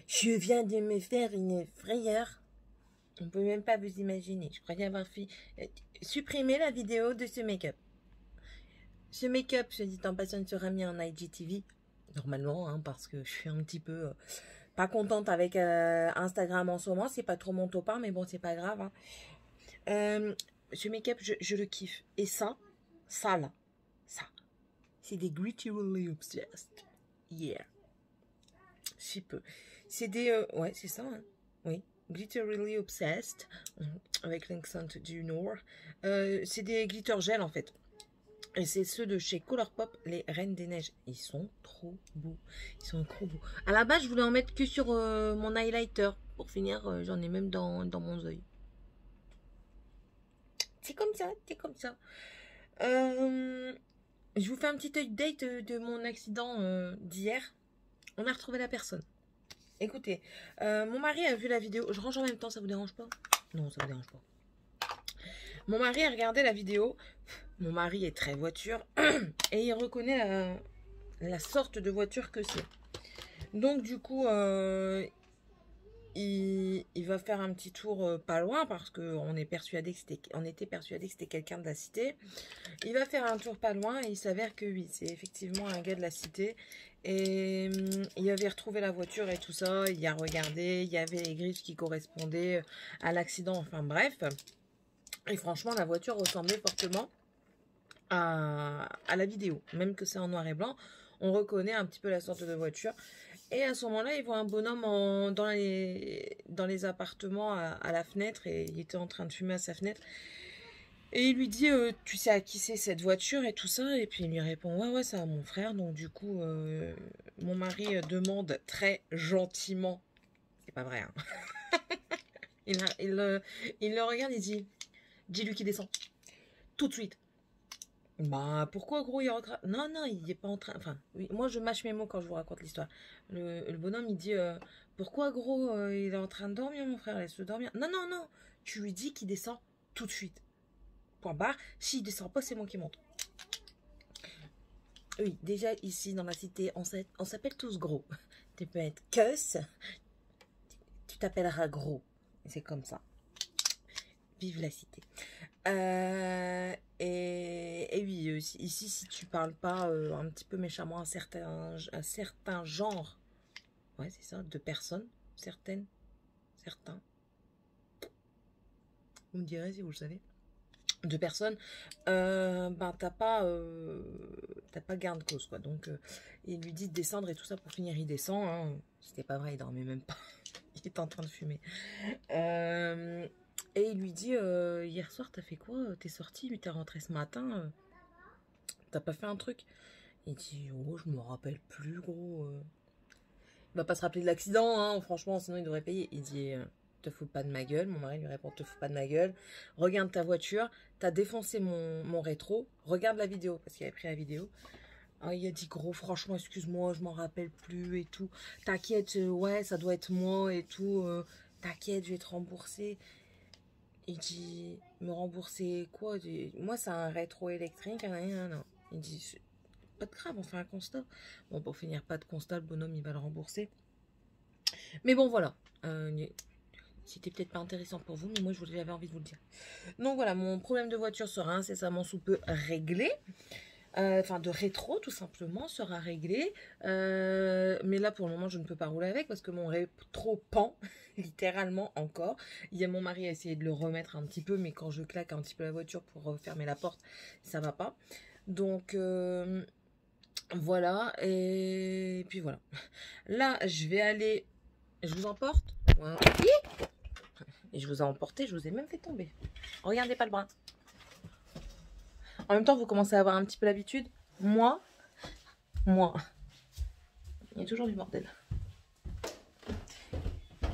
Je viens de me faire une frayeur. On ne peut même pas vous imaginer. Je croyais avoir fait supprimer la vidéo de ce make-up. Ce make-up, je dis en passant, sera mis en IGTV. Normalement, hein, parce que je suis un petit peu pas contente avec Instagram en ce moment. C'est pas trop mon top 1, mais bon, c'est pas grave. Hein. Ce make-up, je le kiffe. Et ça là, ça, c'est des Glitterily Obsessed. Yeah. Si peu. C'est des... ouais, c'est ça, hein. Oui. Glitterily Obsessed. Avec l'accent du Nord. C'est des glitter gel, en fait. Et c'est ceux de chez Colourpop, les Reines des Neiges. Ils sont trop beaux. Ils sont trop beaux. À la base, je voulais en mettre que sur mon highlighter. Pour finir, j'en ai même dans mon œil. C'est comme ça, c'est comme ça. Je vous fais un petit update de mon accident d'hier. On a retrouvé la personne. Écoutez, mon mari a vu la vidéo. Je range en même temps, ça vous dérange pas? Non, ça vous dérange pas. Mon mari a regardé la vidéo. Mon mari est très voiture. Et il reconnaît la sorte de voiture que c'est. Donc du coup, il va faire un petit tour pas loin parce qu'on était persuadé que c'était quelqu'un de la cité. Il va faire un tour pas loin et il s'avère que oui, c'est effectivement un gars de la cité. Et il avait retrouvé la voiture et tout ça, il a regardé, il y avait les griffes qui correspondaient à l'accident, enfin bref. Et franchement, la voiture ressemblait fortement à la vidéo, même que c'est en noir et blanc. On reconnaît un petit peu la sorte de voiture. Et à ce moment-là, il voit un bonhomme dans les appartements à la fenêtre et il était en train de fumer à sa fenêtre. Et il lui dit, tu sais à qui c'est cette voiture et tout ça? Et puis il lui répond, ouais, c'est à mon frère. Donc du coup, mon mari demande très gentiment, c'est pas vrai, hein. il le regarde et dit, dis-lui qu'il descend, tout de suite. Bah, pourquoi gros il rentre? Non, il est pas en train, enfin, oui, moi je mâche mes mots quand je vous raconte l'histoire. Le bonhomme, il dit, pourquoi gros il est en train de dormir, mon frère, laisse-le dormir. Non, tu lui dis qu'il descend tout de suite. Point barre. S'il descend pas, c'est moi qui monte. Oui, déjà ici dans la cité, on s'appelle tous gros. Tu peux être cuss, tu t'appelleras gros. C'est comme ça. Vive la cité. Et oui, ici, si tu parles pas un petit peu méchamment à certains genres, ouais, c'est ça, de personnes, certains. Vous me direz si vous le savez. De personnes, ben t'as pas gain de cause quoi. Donc il lui dit de descendre et tout ça. Pour finir il descend, hein. C'était pas vrai, il dormait même pas. Il était en train de fumer. Et il lui dit, hier soir t'as fait quoi? T'es sorti mais t'es rentré ce matin, t'as pas fait un truc? Il dit, oh je me rappelle plus gros. Il va pas se rappeler de l'accident, hein, franchement, sinon il devrait payer. Il dit, te fous pas de ma gueule. Mon mari lui répond, te fous pas de ma gueule. Regarde ta voiture, t'as défoncé mon rétro. Regarde la vidéo, parce qu'il avait pris la vidéo. Ah, il a dit, gros, franchement, excuse-moi, je m'en rappelle plus et tout. T'inquiète, ouais, ça doit être moi et tout. T'inquiète, je vais te rembourser. Il dit, me rembourser quoi? Moi, c'est un rétro électrique. Non. Il dit, pas de grave, on fait un constat. Bon, pour finir, pas de constat, le bonhomme, il va le rembourser. Mais bon, voilà. C'était peut-être pas intéressant pour vous, mais moi, j'avais envie de vous le dire. Donc voilà, mon problème de voiture sera incessamment sous peu réglé. Enfin, de rétro, tout simplement, sera réglé. Mais là, pour le moment, je ne peux pas rouler avec parce que mon rétro pend, littéralement, encore. Il y a mon mari a essayé de le remettre un petit peu, mais quand je claque un petit peu la voiture pour fermer la porte, ça va pas. Donc... voilà, et puis voilà. Là, je vais aller... Je vous emporte. Voilà. Et je vous ai emporté, je vous ai même fait tomber. Regardez pas le bras. En même temps, vous commencez à avoir un petit peu l'habitude. Moi, il y a toujours du bordel.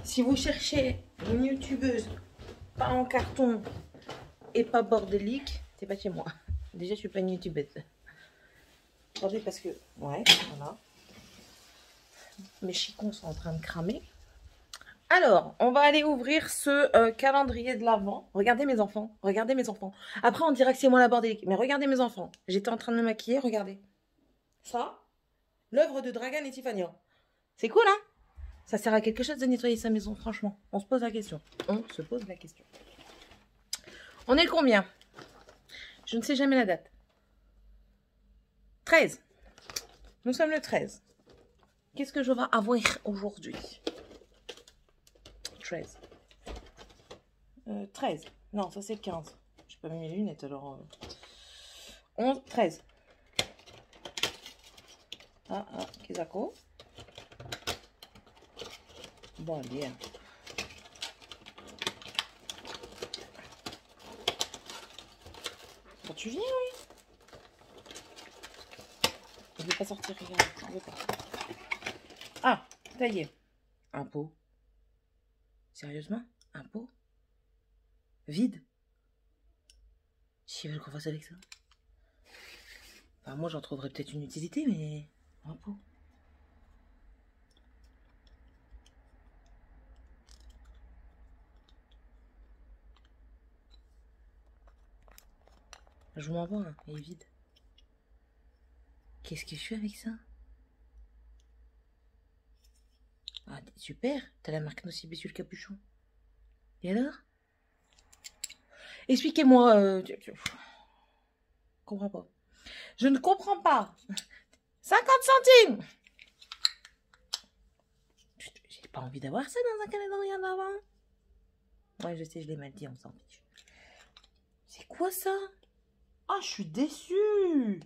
Si vous cherchez une youtubeuse pas en carton et pas bordélique, c'est pas chez moi. Déjà, je suis pas une youtubeuse. Attendez parce que... Ouais, voilà. Mes chicons sont en train de cramer. Alors, on va aller ouvrir ce calendrier de l'Avent. Regardez mes enfants, regardez mes enfants. Après, on dirait que c'est moi la bordélique. Mais regardez mes enfants. J'étais en train de me maquiller, regardez. Ça, l'œuvre de Dragan et Tiffany. C'est cool, hein? Ça sert à quelque chose de nettoyer sa maison, franchement. On se pose la question. On se pose la question. On est le combien? Je ne sais jamais la date. 13. Nous sommes le 13. Qu'est-ce que je vais avoir aujourd'hui? 13. 13. Non, ça c'est 15. J'ai pas mis mes lunettes alors. 11, 13. Ah, Kezako. Bon, bien. Quand tu viens, oui. Je ne vais pas sortir, regarde. Je veux pas. Ah, ça y est. Un pot. Sérieusement? Un pot? Vide? Si veulent qu'on fasse avec ça. Enfin, moi, j'en trouverais peut-être une utilité, mais... Un pot. Je m'en vois, hein. Il est vide. Qu'est-ce que je fais avec ça? Ah, super. T'as la marque Nocibé sur le capuchon. Et alors? Expliquez-moi. Je comprends pas. Je ne comprends pas. 50 centimes. J'ai pas envie d'avoir ça dans un calendrier d'avant. Ouais, je sais, je l'ai mal dit, on s'en fiche. C'est quoi ça? Ah, je suis déçue.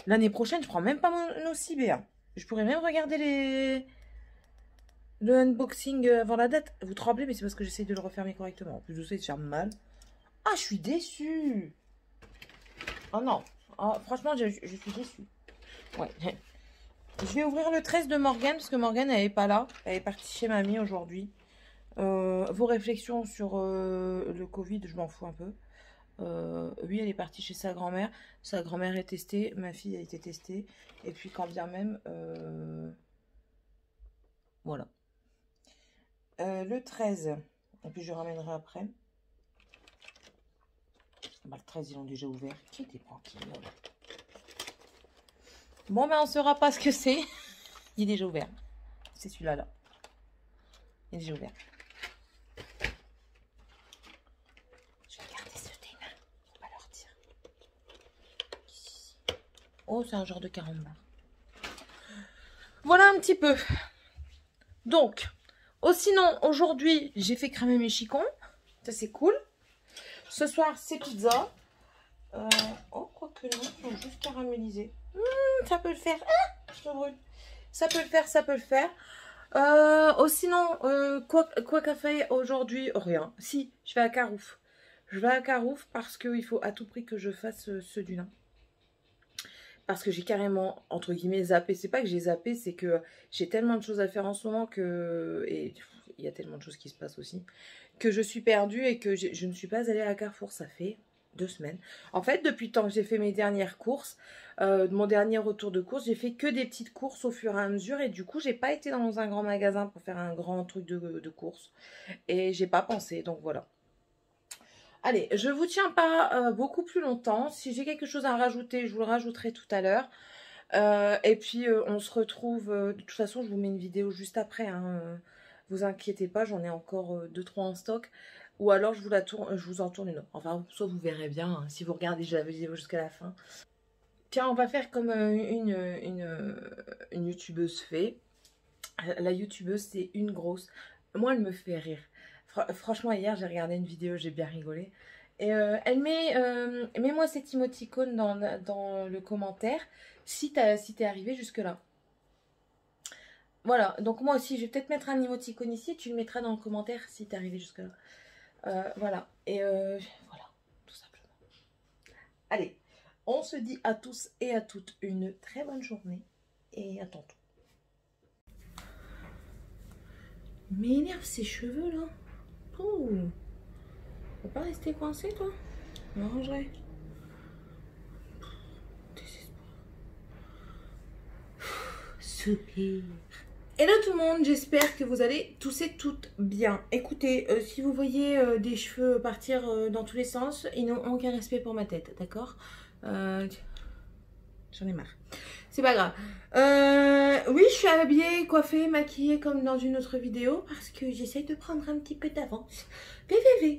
L'année prochaine, je prends même pas mon Nocibé. Hein. Je pourrais même regarder le unboxing avant la date. Vous tremblez, mais c'est parce que j'essaye de le refermer correctement. En plus, je sais, ça me mal. Ah, je suis déçue. Oh non. Oh, franchement, je suis déçue. Ouais. Je vais ouvrir le 13 de Morgane, parce que Morgane, elle n'est pas là. Elle est partie chez mamie aujourd'hui. Vos réflexions sur le Covid, je m'en fous un peu. Oui, elle est partie chez sa grand-mère. Sa grand-mère est testée. Ma fille a été testée. Et puis, quand bien même... voilà. Le 13. Et puis, je ramènerai après. Bah, le 13, ils l'ont déjà ouvert. Qui était tranquille. Bon, ben, on ne saura pas ce que c'est. Il est déjà ouvert. C'est celui-là, là. Il est déjà ouvert. Je vais garder ce thé, là. Faut pas leur dire. Oh, c'est un genre de 40 barres. Voilà un petit peu. Donc, sinon, aujourd'hui, j'ai fait cramer mes chicons. Ça, c'est cool. Ce soir, c'est pizza. Oh, quoique non, ils sont juste caramélisés. Ça peut le faire. Ah, je me brûle. Ça peut le faire, ça peut le faire. Sinon, quoi qu'a fait aujourd'hui? Rien. Si, je vais à Carouf. Je vais à Carouf parce qu'il faut à tout prix que je fasse ceux du nain. Parce que j'ai carrément, entre guillemets, zappé. C'est pas que j'ai zappé, c'est que j'ai tellement de choses à faire en ce moment que... Et il y a tellement de choses qui se passent aussi. Que je suis perdue et que je ne suis pas allée à Carrefour. Ça fait 2 semaines. En fait, depuis le temps que j'ai fait mes dernières courses, mon dernier retour de course, j'ai fait que des petites courses au fur et à mesure. Et du coup, j'ai pas été dans un grand magasin pour faire un grand truc de course. Et j'ai pas pensé, donc voilà. Allez, je ne vous tiens pas beaucoup plus longtemps. Si j'ai quelque chose à rajouter, je vous le rajouterai tout à l'heure. Et puis, on se retrouve... de toute façon, je vous mets une vidéo juste après. Hein, vous inquiétez pas, j'en ai encore 2-3 en stock. Ou alors, je vous en tourne une autre. Enfin, soit vous verrez bien, hein, si vous regardez la vidéo jusqu'à la fin. Tiens, on va faire comme une youtubeuse fait. La youtubeuse, c'est une grosse... Moi, elle me fait rire. Franchement, hier, j'ai regardé une vidéo, j'ai bien rigolé. Et elle met... mets-moi cette émoticône dans le commentaire si t'es arrivé jusque-là. Voilà, donc moi aussi, je vais peut-être mettre un émoticône ici et tu le mettras dans le commentaire si t'es arrivé jusque-là. Voilà, et voilà, tout simplement. Allez, on se dit à tous et à toutes une très bonne journée et à tantôt. M'énerve ces cheveux là. Oh, faut pas rester coincé toi. Je m'arrangerai. Super. Hello tout le monde, j'espère que vous allez tous et toutes bien. Écoutez, si vous voyez des cheveux partir dans tous les sens, ils n'ont aucun respect pour ma tête, d'accord? J'en ai marre. C'est pas grave. Oui, je suis habillée, coiffée, maquillée comme dans une autre vidéo parce que j'essaye de prendre un petit peu d'avance.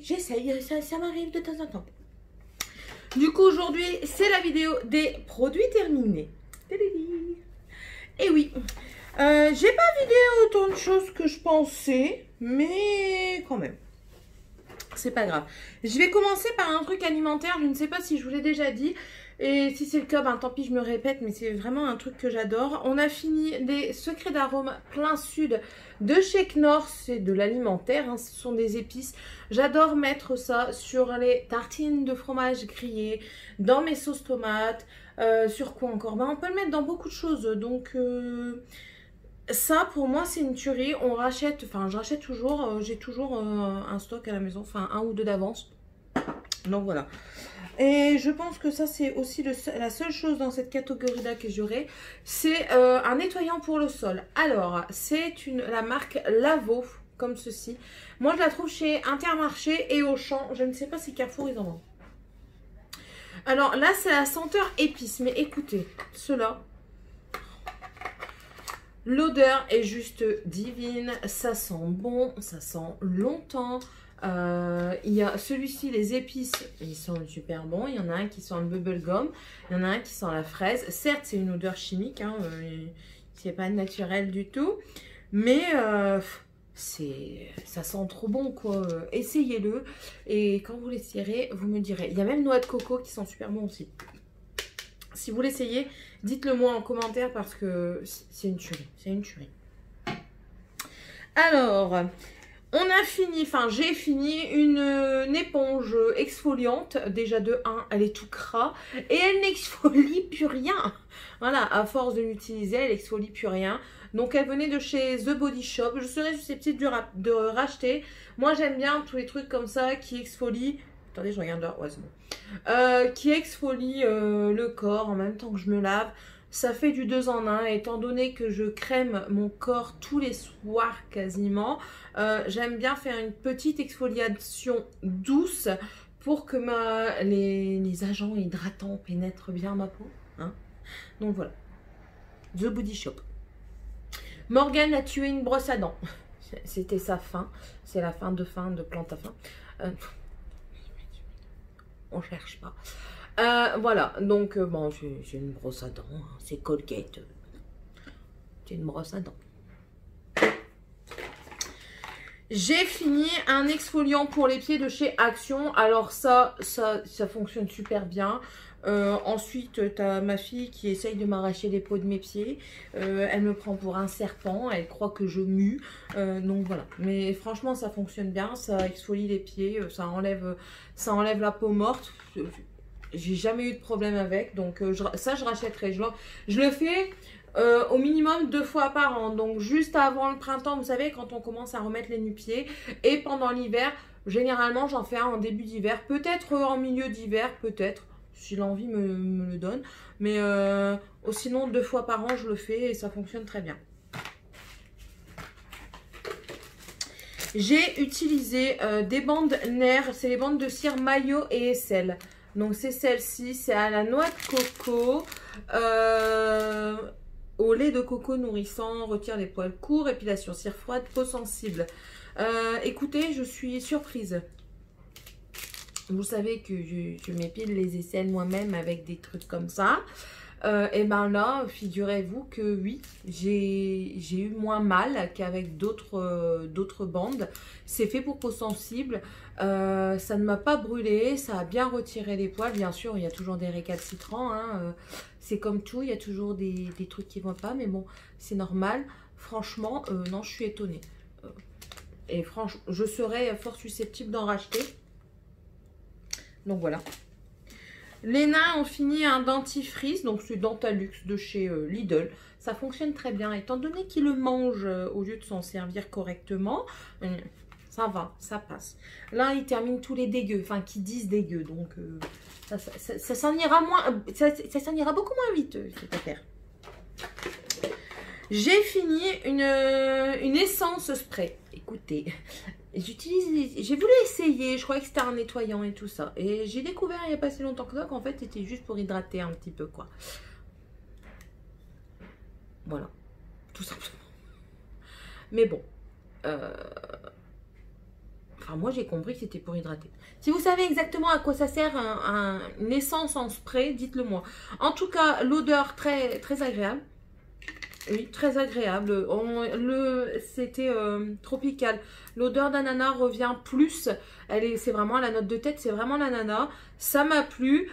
J'essaye, ça m'arrive de temps en temps. Du coup, aujourd'hui, c'est la vidéo des produits terminés. Et oui, j'ai pas vidé autant de choses que je pensais, mais quand même. C'est pas grave. Je vais commencer par un truc alimentaire. Je ne sais pas si je vous l'ai déjà dit. Et si c'est le cas, ben, tant pis, je me répète. Mais c'est vraiment un truc que j'adore. On a fini des secrets d'arôme plein sud de chez Knorr. C'est de l'alimentaire. Hein, ce sont des épices. J'adore mettre ça sur les tartines de fromage grillé, dans mes sauces tomates. Sur quoi encore? Ben, on peut le mettre dans beaucoup de choses. Donc... ça, pour moi, c'est une tuerie. On rachète, enfin, je rachète toujours. J'ai toujours un stock à la maison, enfin, 1 ou 2 d'avance. Donc, voilà. Et je pense que ça, c'est aussi la seule chose dans cette catégorie-là que j'aurai. C'est un nettoyant pour le sol. Alors, c'est la marque Lavo, comme ceci. Moi, je la trouve chez Intermarché et Auchan. Je ne sais pas si Carrefour, ils en vendent. Alors, là, c'est la senteur épice. Mais écoutez, ceux-là... L'odeur est juste divine, ça sent bon, ça sent longtemps. Il y a celui-ci, les épices, ils sont super bons. Il y en a un qui sent le bubblegum, il y en a un qui sent la fraise. Certes, c'est une odeur chimique, hein, c'est pas naturel du tout. Mais ça sent trop bon, quoi. Essayez-le et quand vous l'essayerez, vous me direz. Il y a même noix de coco qui sont super bons aussi. Si vous l'essayez, dites-le moi en commentaire parce que c'est une tuerie. C'est une tuerie. Alors, on a fini, enfin j'ai fini une éponge exfoliante. Déjà de 1, elle est tout gras et elle n'exfolie plus rien. Voilà, à force de l'utiliser, elle n'exfolie plus rien. Donc elle venait de chez The Body Shop. Je serais susceptible de racheter. Moi j'aime bien tous les trucs comme ça qui exfolient. Attendez, je regarde là. Ouais, c'est bon. Qui exfolie le corps en même temps que je me lave. Ça fait du 2 en 1. Étant donné que je crème mon corps tous les soirs quasiment, j'aime bien faire une petite exfoliation douce pour que les agents hydratants pénètrent bien ma peau. Hein. Donc voilà. The Body Shop. Morgane a tué une brosse à dents. C'était sa fin. C'est la fin de plante à fin. On cherche pas. Voilà, donc bon, j'ai une brosse à dents, hein, c'est Colgate. C'est une brosse à dents. J'ai fini un exfoliant pour les pieds de chez Action. Alors ça fonctionne super bien. Ensuite, tu as ma fille qui essaye de m'arracher les peaux de mes pieds. Elle me prend pour un serpent. Elle croit que je mue. Donc voilà. Mais franchement, ça fonctionne bien. Ça exfolie les pieds. Ça enlève la peau morte. J'ai jamais eu de problème avec. Donc ça, je rachèterai. Je le fais au minimum 2 fois par an. Donc juste avant le printemps, vous savez, quand on commence à remettre les nu-pieds. Et pendant l'hiver, généralement, j'en fais un en début d'hiver. Peut-être en milieu d'hiver, peut-être. Si l'envie me le donne. Mais sinon, 2 fois par an, je le fais et ça fonctionne très bien. J'ai utilisé des bandes nerfs. C'est les bandes de cire maillot et aisselle. Donc, c'est celle-ci. C'est à la noix de coco. Au lait de coco nourrissant. Retire les poils courts. Épilation cire froide. Peau sensible. Écoutez, je suis surprise. Vous savez que je m'épile les aisselles moi-même avec des trucs comme ça. Et ben là, figurez-vous que oui, j'ai eu moins mal qu'avec d'autres bandes. C'est fait pour peau sensible. Ça ne m'a pas brûlé, ça a bien retiré les poils. Bien sûr, il y a toujours des récalcitrants. Hein. C'est comme tout, il y a toujours des trucs qui ne vont pas. Mais bon, c'est normal. Franchement, non, je suis étonnée. Et franchement, je serais fort susceptible d'en racheter. Donc voilà. Les nains ont fini un dentifrice, donc c'est Dentalux de chez Lidl. Ça fonctionne très bien, étant donné qu'ils le mangent au lieu de s'en servir correctement. Ça va, ça passe. Là, ils terminent tous les dégueux, enfin qui disent dégueux, donc ça s'en ira moins, ça s'en ira beaucoup moins vite cette affaire. J'ai fini une essence spray. Écoutez, j'ai voulu essayer, je croyais que c'était un nettoyant et tout ça. Et j'ai découvert il n'y a pas si longtemps que ça qu'en fait c'était juste pour hydrater un petit peu quoi. Voilà, tout simplement. Mais bon, enfin moi j'ai compris que c'était pour hydrater. Si vous savez exactement à quoi ça sert une essence en spray, dites-le moi. En tout cas, l'odeur très, très agréable. Oui, très agréable. C'était tropical. L'odeur d'ananas revient plus. C'est vraiment la note de tête, c'est vraiment l'ananas. Ça m'a plu.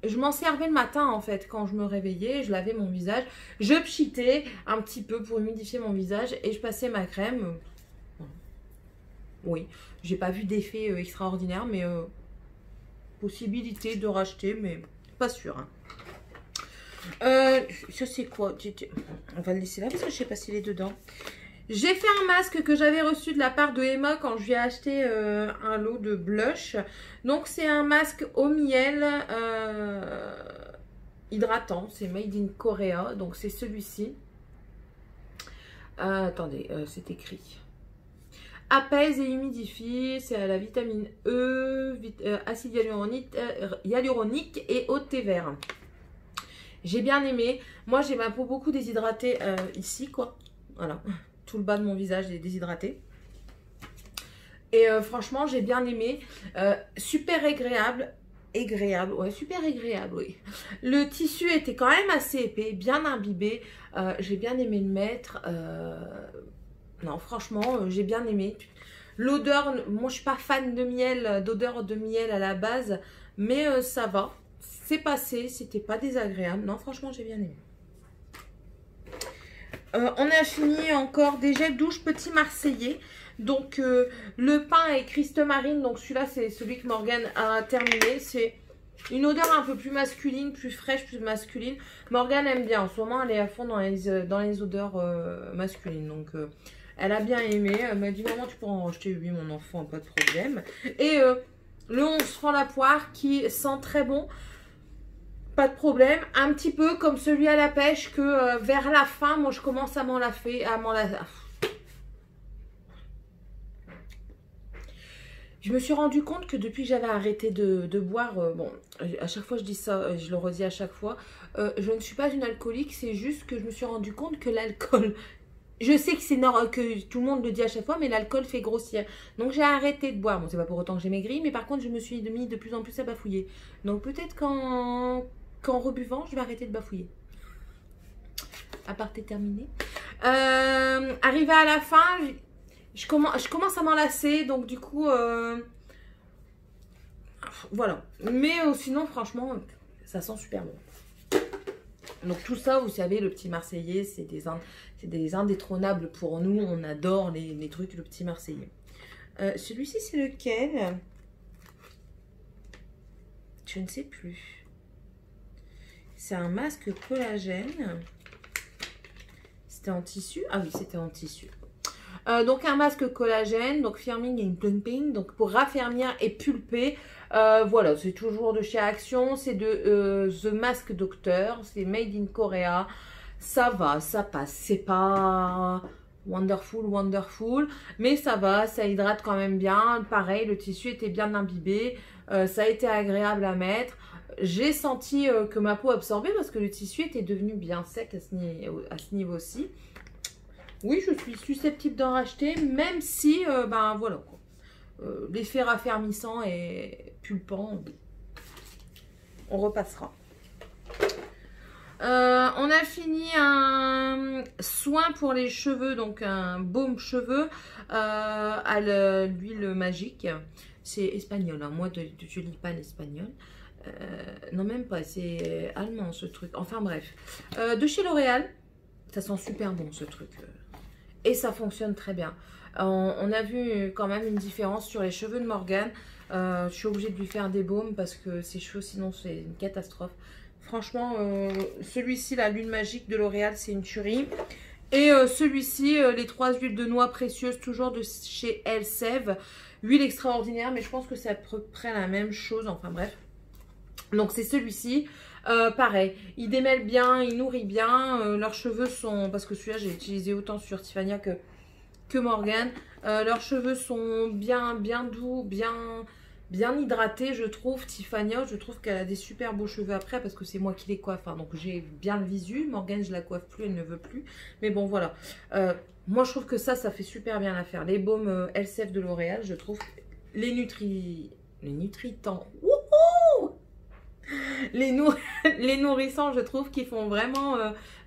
Je m'en servais le matin en fait quand je me réveillais, je lavais mon visage. Je pchitais un petit peu pour humidifier mon visage et je passais ma crème. Oui, j'ai pas vu d'effet extraordinaire, mais possibilité de racheter, mais pas sûr. Hein. Ça c'est quoi? On va le laisser là parce que je sais pas s'il est dedans. J'ai fait un masque que j'avais reçu de la part de Emma quand je lui ai acheté un lot de blush. Donc c'est un masque au miel hydratant. C'est Made in Korea. Donc c'est celui-ci. Attendez, c'est écrit. Apaise et humidifie. C'est à la vitamine E, acide hyaluronique et eau de thé vert. J'ai bien aimé. Moi, j'ai ma peau beaucoup déshydratée ici, quoi. Voilà. Tout le bas de mon visage est déshydraté. Et franchement, j'ai bien aimé. Super agréable. Ouais, super agréable, oui. Le tissu était quand même assez épais, bien imbibé. J'ai bien aimé le mettre. Non, franchement, j'ai bien aimé. L'odeur, moi, je suis pas fan de miel, d'odeur de miel à la base. Mais ça va. C'est passé, c'était pas désagréable. Non, franchement, j'ai bien aimé. On a fini encore des gels douche petit marseillais. Donc, le pain avec Christ Marine. Donc, celui-là, c'est celui que Morgane a terminé. C'est une odeur un peu plus masculine, plus fraîche, plus masculine. Morgane aime bien. En ce moment, elle est à fond dans les odeurs masculines. Donc, elle a bien aimé. Elle m'a dit, maman, tu pourras en racheter. Oui, mon enfant, pas de problème. Et le 11 francs la poire qui sent très bon. Pas de problème, un petit peu comme celui à la pêche que vers la fin, moi je commence à m'en lasser. Je me suis rendu compte que depuis que j'avais arrêté de boire, bon, à chaque fois je dis ça, je le redis à chaque fois, je ne suis pas une alcoolique, c'est juste que je me suis rendu compte que l'alcool, je sais que c'est normal, que tout le monde le dit à chaque fois, mais l'alcool fait grossir. Donc j'ai arrêté de boire, bon c'est pas pour autant que j'ai maigri, mais par contre je me suis mis de plus en plus à bafouiller. Donc peut-être qu'en rebuvant, je vais arrêter de bafouiller. Aparté terminé. Arrivé à la fin, je commence à m'en lasser. Donc du coup, voilà. Mais sinon, franchement, ça sent super bon. Donc tout ça, vous savez, le petit Marseillais, c'est des indétrônables pour nous. On adore les trucs, le petit Marseillais. Celui-ci, c'est lequel? Je ne sais plus. C'est un masque collagène. C'était en tissu? Ah oui, c'était en tissu. Donc un masque collagène, donc firming et plumping, donc pour raffermir et pulper. Voilà, c'est toujours de chez Action, c'est de The Mask Doctor, c'est Made in Korea. Ça va, ça passe, c'est pas wonderful, mais ça va, ça hydrate quand même bien. Pareil, le tissu était bien imbibé, ça a été agréable à mettre. J'ai senti que ma peau absorbait parce que le tissu était devenu bien sec à ce niveau-ci. Oui, je suis susceptible d'en racheter, même si, ben voilà, l'effet raffermissant et pulpant, on repassera. On a fini un soin pour les cheveux, donc un baume cheveux à l'huile magique. C'est espagnol, hein. Moi je lis pas l'espagnol. Non, même pas, c'est allemand ce truc. Enfin bref, de chez L'Oréal, ça sent super bon ce truc. Et ça fonctionne très bien. On a vu quand même une différence sur les cheveux de Morgane. Je suis obligée de lui faire des baumes parce que ses cheveux, sinon c'est une catastrophe. Franchement, celui-ci, la lune magique de L'Oréal, c'est une tuerie. Et celui-ci, les 3 huiles de noix précieuses, toujours de chez Elseve. Huile extraordinaire, mais je pense que c'est à peu près la même chose. Enfin bref. Donc c'est celui-ci. Pareil, il démêle bien, il nourrit bien. Leurs cheveux sont... Parce que celui-là, j'ai utilisé autant sur Tiffania que Morgane. Leurs cheveux sont bien doux, bien hydratée, je trouve. Tiffania, je trouve qu'elle a des super beaux cheveux après parce que c'est moi qui les coiffe. Hein, donc j'ai bien le visu. Morgane, je la coiffe plus, elle ne veut plus. Mais bon, voilà. Moi, je trouve que ça fait super bien l'affaire. Les baumes LCF de L'Oréal, je trouve. Les nutritants. Wouhou, les nourrissants, je trouve, qui font vraiment,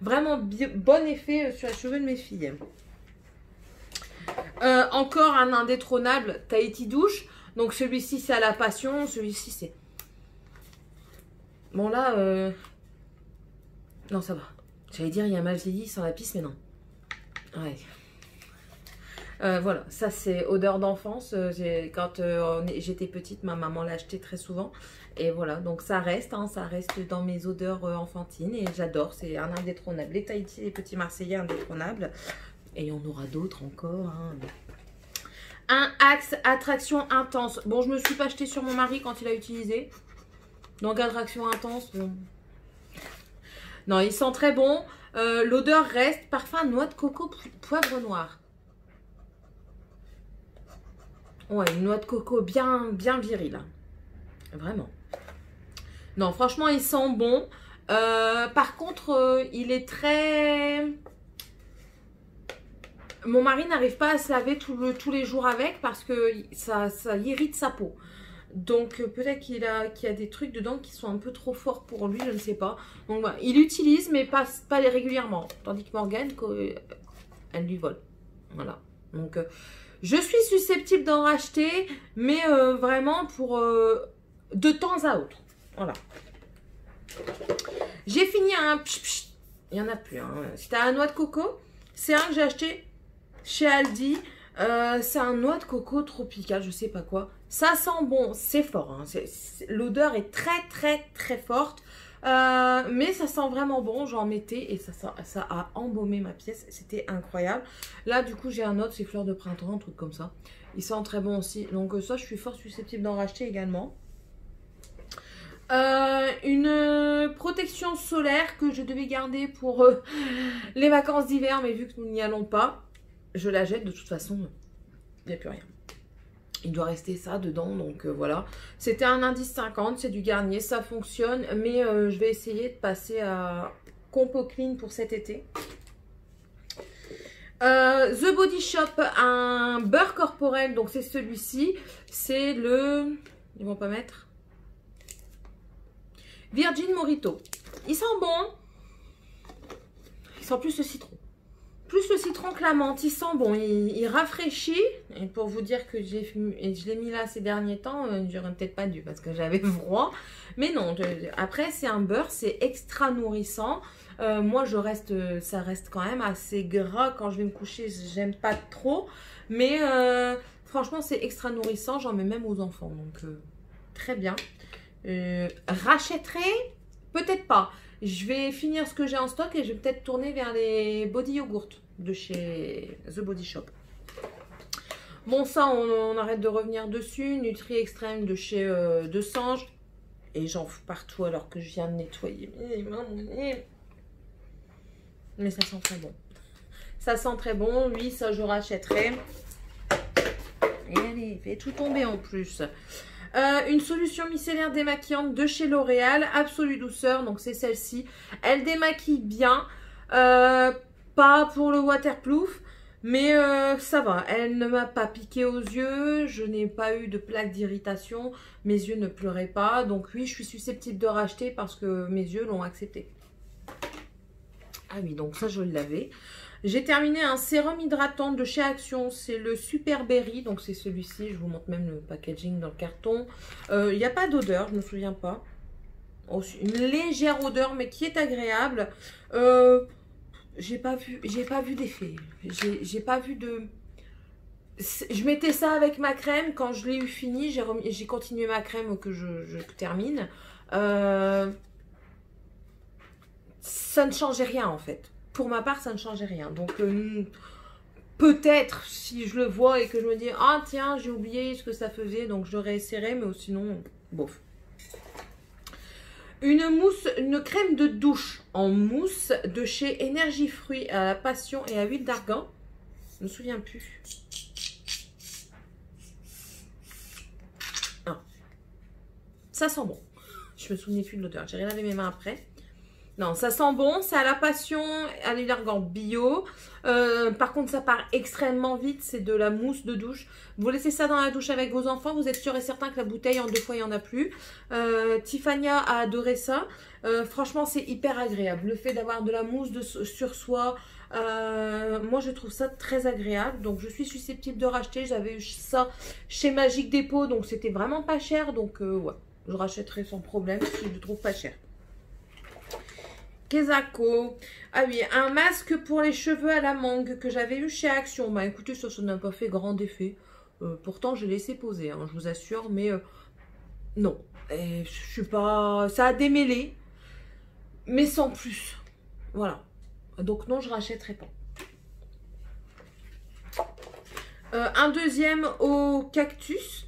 vraiment bon effet sur les cheveux de mes filles. Encore un indétrônable Tahiti Douche. Donc celui-ci, c'est à la passion. Celui-ci, c'est... Bon, là... Non, ça va. J'allais dire, il y a mal vieilli sans la pisse, mais non. Ouais. Voilà, ça c'est odeur d'enfance. Quand j'étais petite, ma maman l'achetait très souvent. Et voilà, donc ça reste dans mes odeurs enfantines. Et j'adore, c'est un indétrônable. Les Tahiti, les petits Marseillais indétrônables. Et il y en aura d'autres encore. Hein. Un Axe attraction intense. Bon, je me suis pas acheté sur mon mari quand il a utilisé. Donc attraction intense. Bon. Non, il sent très bon. L'odeur reste. Parfum noix de coco poivre noir. Ouais, une noix de coco bien virile. Vraiment. Non, franchement, il sent bon. Par contre, il est très... Mon mari n'arrive pas à se laver tous les jours avec parce que ça irrite sa peau. Donc, peut-être qu'il y a des trucs dedans qui sont un peu trop forts pour lui, je ne sais pas. Donc, voilà. Il utilise, mais pas régulièrement. Tandis que Morgane, elle lui vole. Voilà. Donc, je suis susceptible d'en racheter, mais vraiment pour de temps à autre. Voilà. J'ai fini un... Il n'y en a plus. Hein. C'était un noix de coco. C'est un que j'ai acheté chez Aldi. C'est un noix de coco tropical, je sais pas quoi. Ça sent bon, c'est fort. Hein. L'odeur est très forte. Mais ça sent vraiment bon. J'en mettais et ça a embaumé ma pièce. C'était incroyable. Là, du coup, j'ai un autre, c'est fleurs de printemps, un truc comme ça. Il sent très bon aussi. Donc ça, je suis fort susceptible d'en racheter également. Une protection solaire que je devais garder pour les vacances d'hiver, mais vu que nous n'y allons pas, je la jette. De toute façon, il n'y a plus rien. Il doit rester ça dedans, donc voilà. C'était un indice 50, c'est du Garnier, ça fonctionne, mais je vais essayer de passer à Compo Clean pour cet été. The Body Shop, un beurre corporel, donc c'est celui-ci. C'est le... Ils vont pas mettre... Virgin Morito. Il sent bon. Il sent plus le citron. Plus le citron que la menthe. Il sent bon. Il rafraîchit. Et pour vous dire que je l'ai mis là ces derniers temps, j'aurais peut-être pas dû parce que j'avais froid. Mais non. Après, c'est un beurre. C'est extra nourrissant. Moi, ça reste quand même assez gras quand je vais me coucher. J'aime pas trop. Mais franchement, c'est extra nourrissant. J'en mets même aux enfants. Donc, très bien. Rachèterai peut-être pas. Je vais finir ce que j'ai en stock et je vais peut-être tourner vers les body yogurt de chez The Body Shop. Bon, ça on arrête de revenir dessus. Nutri Extrême de chez De Sange. Et j'en fous partout alors que je viens de nettoyer mes mains. Mais ça sent très bon. Ça sent très bon. Lui, ça je rachèterai. Et allez, il fait tout tomber en plus. Une solution micellaire démaquillante de chez L'Oréal, Absolue Douceur, donc c'est celle-ci. Elle démaquille bien, pas pour le waterproof, mais ça va. Elle ne m'a pas piqué aux yeux, je n'ai pas eu de plaque d'irritation, mes yeux ne pleuraient pas. Donc oui, je suis susceptible de racheter parce que mes yeux l'ont accepté. Ah oui, donc ça je l'avais. J'ai terminé un sérum hydratant de chez Action, c'est le Super Berry, donc c'est celui-ci, je vous montre même le packaging dans le carton. Il n'y a pas d'odeur, je ne me souviens pas. Oh, une légère odeur, mais qui est agréable. J'ai pas vu d'effet, j'ai pas vu de... Je mettais ça avec ma crème, quand je l'ai eu fini, j'ai continué ma crème que je termine. Ça ne changeait rien en fait. Pour ma part, ça ne changeait rien. Donc, peut-être, si je le vois et que je me dis, ah tiens, j'ai oublié ce que ça faisait, donc je réessayerai, mais sinon, bof. Une crème de douche en mousse de chez Énergie Fruits à la passion et à huile d'argan. Je ne me souviens plus. Ah, Ça sent bon. Je me souvenais plus de l'odeur. J'ai lavé mes mains après. Non, ça sent bon. C'est à la passion, à l'Ilargan bio. Par contre, ça part extrêmement vite. C'est de la mousse de douche. Vous laissez ça dans la douche avec vos enfants. Vous êtes sûr et certain que la bouteille, en 2 fois, il n'y en a plus. Tiffania a adoré ça. Franchement, c'est hyper agréable. Le fait d'avoir de la mousse sur soi, moi, je trouve ça très agréable. Donc, je suis susceptible de racheter. J'avais eu ça chez Magique Dépôt. Donc, c'était vraiment pas cher. Donc, ouais, je rachèterai sans problème si je le trouve pas cher. Kezako. Ah oui, un masque pour les cheveux à la mangue que j'avais eu chez Action. Bah écoutez, ça n'a pas fait grand effet. Pourtant, j'ai laissé poser, hein, je vous assure. Mais non, je suis pas... Ça a démêlé, mais sans plus. Voilà. Donc non, je rachèterai pas. Un deuxième au cactus.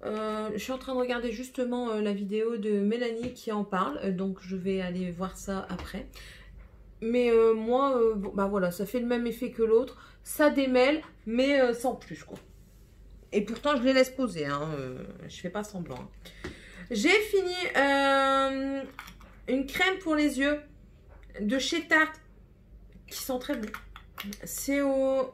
Je suis en train de regarder justement la vidéo de Mélanie qui en parle, donc je vais aller voir ça après. Mais moi, bah voilà, ça fait le même effet que l'autre, ça démêle, mais sans plus quoi. Et pourtant je les laisse poser, hein, je fais pas semblant. Hein. J'ai fini une crème pour les yeux de chez Tarte qui sent très bon. C'est au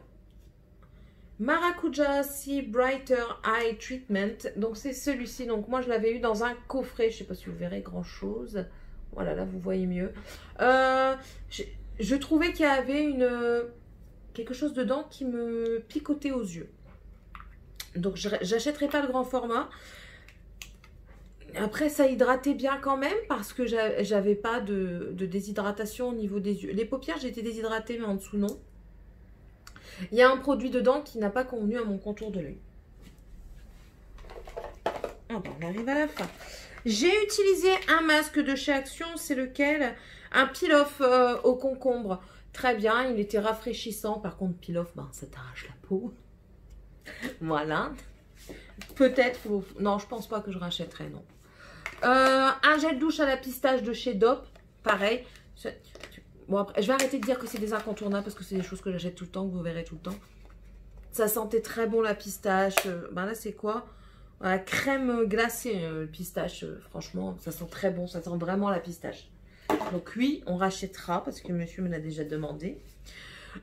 Maracuja Sea Brighter Eye Treatment. Donc c'est celui-ci. Donc moi je l'avais eu dans un coffret. Je sais pas si vous verrez grand chose. Voilà, là vous voyez mieux. Je trouvais qu'il y avait quelque chose dedans qui me picotait aux yeux. Donc j'achèterai pas le grand format. Après ça hydratait bien quand même parce que j'avais pas de déshydratation au niveau des yeux. Les paupières j'étais déshydratée mais en dessous non. Il y a un produit dedans qui n'a pas convenu à mon contour de l'œil. Ah ben, on arrive à la fin. J'ai utilisé un masque de chez Action. C'est lequel? Un peel-off au concombre. Très bien, il était rafraîchissant. Par contre, peel-off, ben, ça t'arrache la peau. Voilà. Peut-être. Non, je pense pas que je rachèterai, non. Un gel douche à la pistache de chez Dop. Pareil. Bon, après, je vais arrêter de dire que c'est des incontournables parce que c'est des choses que j'achète tout le temps, que vous verrez tout le temps. Ça sentait très bon la pistache. Ben là, c'est quoi? La crème glacée pistache. Franchement, ça sent très bon. Ça sent vraiment la pistache. Donc oui, on rachètera parce que monsieur me l'a déjà demandé.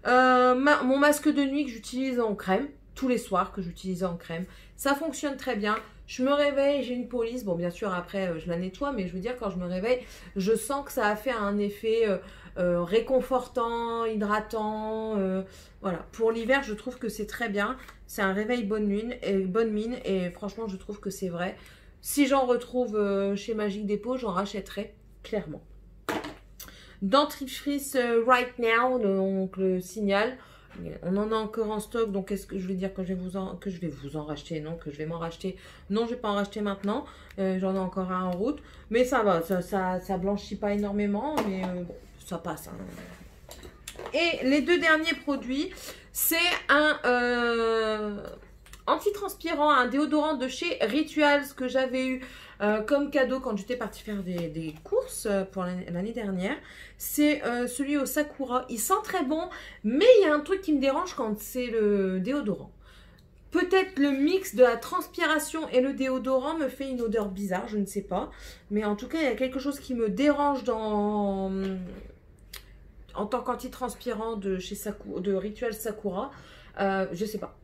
Mon masque de nuit que j'utilise en crème. Tous les soirs que j'utilise en crème. Ça fonctionne très bien. Je me réveille, j'ai une police. Bon, bien sûr, après, je la nettoie. Mais je veux dire, quand je me réveille, je sens que ça a fait un effet... réconfortant, hydratant, voilà. Pour l'hiver, je trouve que c'est très bien. C'est un réveil bonne mine et franchement, je trouve que c'est vrai. Si j'en retrouve chez Magique Dépôt, j'en rachèterai clairement. Dentifrice Right Now, donc le Signal. On en a encore en stock, donc est-ce que je vais dire que je vais vous en racheter? Non, que je vais m'en racheter. Non, je vais pas en racheter maintenant. J'en ai encore un en route. Mais ça va, ça blanchit pas énormément, mais bon, ça passe. Hein. Et les deux derniers produits, c'est un antitranspirant, un déodorant de chez Rituals que j'avais eu comme cadeau quand j'étais partie faire des courses pour l'année dernière. C'est celui au Sakura. Il sent très bon, mais il y a un truc qui me dérange quand c'est le déodorant. Peut-être le mix de la transpiration et le déodorant me fait une odeur bizarre, je ne sais pas. Mais en tout cas, il y a quelque chose qui me dérange en tant qu'antitranspirant de Ritual Sakura. Je ne sais pas.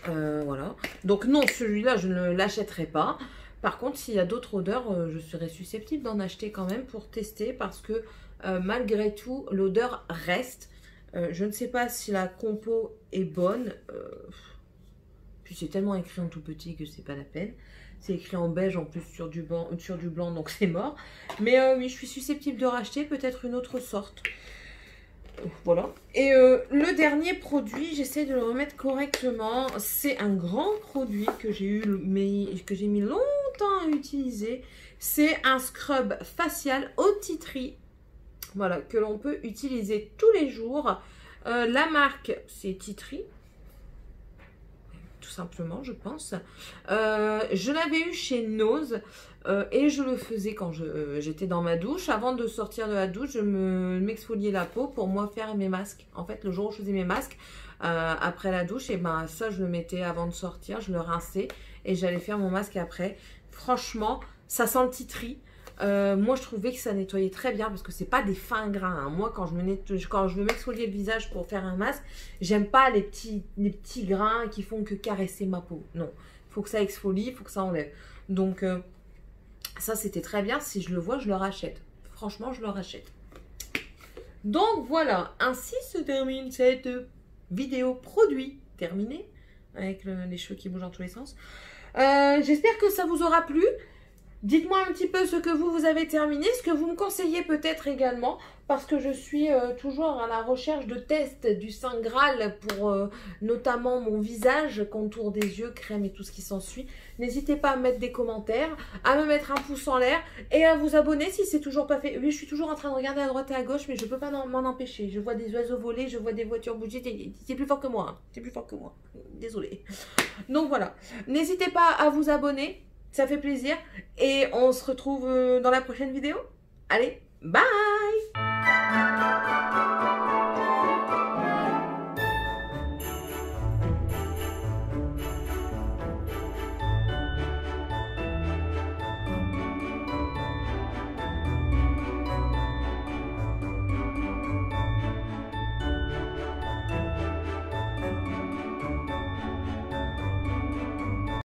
Voilà. Donc non, celui-là, je ne l'achèterai pas. Par contre, s'il y a d'autres odeurs, je serais susceptible d'en acheter quand même pour tester parce que malgré tout, l'odeur reste. Je ne sais pas si la compo est bonne. Puis c'est tellement écrit en tout petit que c'est pas la peine. C'est écrit en beige en plus sur du blanc, donc c'est mort. Mais oui, je suis susceptible de racheter peut-être une autre sorte. Voilà. Et le dernier produit, j'essaie de le remettre correctement. C'est un grand produit que j'ai eu, mais que j'ai mis longtemps à utiliser. C'est un scrub facial au tea tree. Voilà, que l'on peut utiliser tous les jours. La marque, c'est tea tree. Tout simplement, je pense. Je l'avais eu chez Nose. Et je le faisais quand j'étais dans ma douche. Avant de sortir de la douche, je m'exfoliais la peau pour moi faire mes masques. En fait, le jour où je faisais mes masques, après la douche, et ben ça, je le mettais avant de sortir, je le rinçais et j'allais faire mon masque après. Franchement, ça sent le titri. Moi, je trouvais que ça nettoyait très bien parce que c'est pas des fins grains. Hein. Moi, quand je veux m'exfolier le visage pour faire un masque, j'aime pas les petits grains qui font que caresser ma peau. Non, il faut que ça exfolie, il faut que ça enlève. Donc, ça, c'était très bien. Si je le vois, je le rachète. Franchement, je le rachète. Donc, voilà. Ainsi se termine cette vidéo produit terminée. Avec les cheveux qui bougent dans tous les sens. J'espère que ça vous aura plu. Dites-moi un petit peu ce que vous avez terminé, ce que vous me conseillez peut-être également, parce que je suis toujours à la recherche de tests du Saint Graal pour notamment mon visage, contour des yeux, crème et tout ce qui s'ensuit. N'hésitez pas à mettre des commentaires, à me mettre un pouce en l'air et à vous abonner si c'est toujours pas fait. Oui, je suis toujours en train de regarder à droite et à gauche, mais je peux pas m'en empêcher. Je vois des oiseaux voler, je vois des voitures bouger, c'est plus fort que moi. Hein. C'est plus fort que moi. Désolée. Donc voilà. N'hésitez pas à vous abonner. Ça fait plaisir. Et on se retrouve dans la prochaine vidéo. Allez, bye!